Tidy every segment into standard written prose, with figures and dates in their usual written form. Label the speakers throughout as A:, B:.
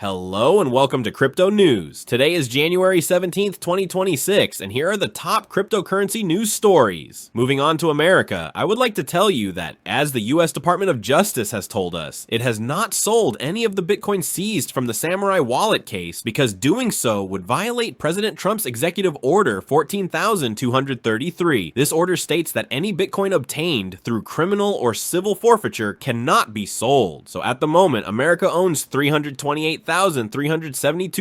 A: Hello and welcome to Crypto News. Today is January 17th, 2026, and here are the top cryptocurrency news stories. Moving on to America, I would like to tell you that, as the US Department of Justice has told us, it has not sold any of the Bitcoin seized from the Samourai Wallet case because doing so would violate President Trump's Executive Order 14,233. This order states that any Bitcoin obtained through criminal or civil forfeiture cannot be sold. So at the moment, America owns 328,372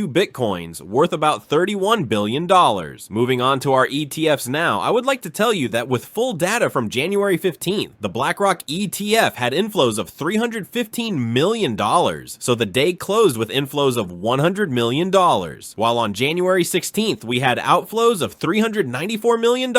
A: Bitcoins, worth about $31 billion. Moving on to our ETFs now, I would like to tell you that with full data from January 15th, the BlackRock ETF had inflows of $315 million, so the day closed with inflows of $100 million, while on January 16th, we had outflows of $394 million.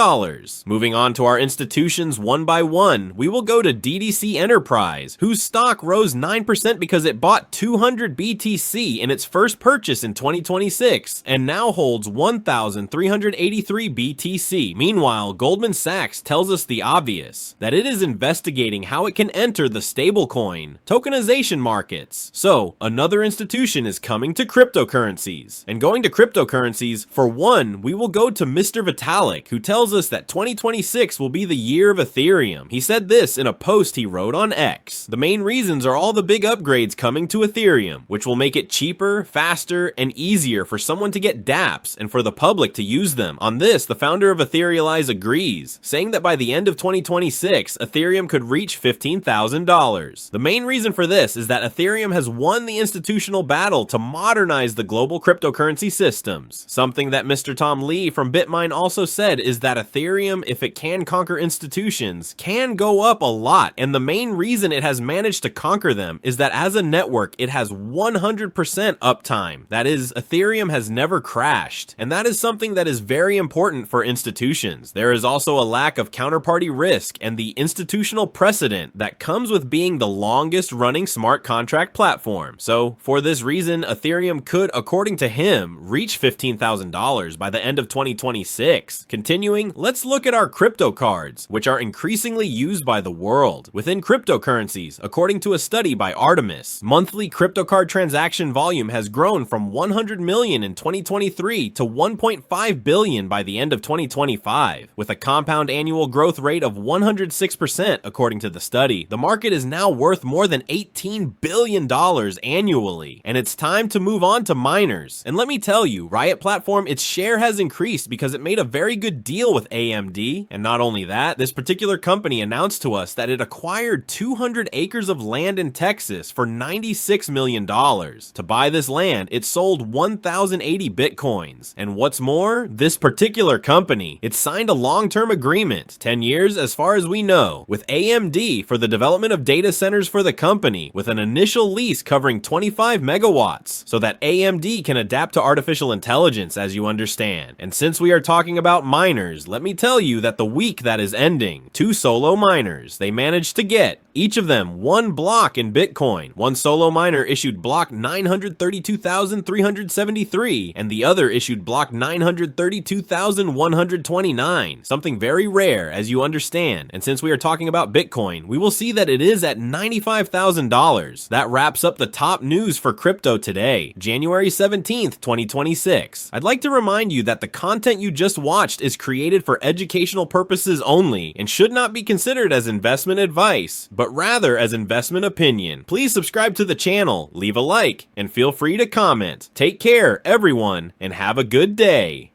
A: Moving on to our institutions one by one, we will go to DDC Enterprise, whose stock rose 9% because it bought 200 BTC in its first purchase in 2026 and now holds 1,383 BTC. Meanwhile, Goldman Sachs tells us the obvious, that it is investigating how it can enter the stablecoin tokenization markets. So, another institution is coming to cryptocurrencies. And going to cryptocurrencies, for one, we will go to Mr. Vitalik, who tells us that 2026 will be the year of Ethereum. He said this in a post he wrote on X. The main reasons are all the big upgrades coming to Ethereum, which will make it cheaper, faster, and easier for someone to get dApps and for the public to use them. On this, the founder of Etherealize agrees, saying that by the end of 2026, Ethereum could reach $15,000. The main reason for this is that Ethereum has won the institutional battle to modernize the global cryptocurrency systems. Something that Mr. Tom Lee from BitMine also said is that Ethereum, if it can conquer institutions, can go up a lot, and the main reason it has managed to conquer them is that as a network, it has 100% uptime. That is, Ethereum has never crashed, and that is something that is very important for institutions. There is also a lack of counterparty risk and the institutional precedent that comes with being the longest running smart contract platform. So, for this reason, Ethereum could, according to him, reach $15,000 by the end of 2026. Continuing, let's look at our crypto cards, which are increasingly used by the world. Within cryptocurrencies, according to a study by Artemis, monthly crypto card transaction volume has grown from 100 million in 2023 to 1.5 billion by the end of 2025, with a compound annual growth rate of 106% according to the study. The market is now worth more than $18 billion annually, and it's time to move on to miners. And let me tell you, Riot Platform, its share has increased because it made a very good deal with AMD, and not only that, this particular company announced to us that it acquired 200 acres of land in Texas for $96 million. To buy this land, it sold 1,080 Bitcoins. And what's more, this particular company, it signed a long-term agreement, 10 years as far as we know, with AMD for the development of data centers for the company, with an initial lease covering 25 megawatts, so that AMD can adapt to artificial intelligence, as you understand. And since we are talking about miners, let me tell you that the week that is ending, 2 solo miners, they managed to get, each of them, 1 block in Bitcoin. One solo miner issued block 932,373, and the other issued block 932,129, something very rare, as you understand. And since we are talking about Bitcoin, we will see that it is at $95,000. That wraps up the top news for crypto today, January 17th, 2026. I'd like to remind you that the content you just watched is created for educational purposes only and should not be considered as investment advice, but rather as investment opinion. Please subscribe to the channel, leave a like, and feel free to comment. Take care, everyone, and have a good day.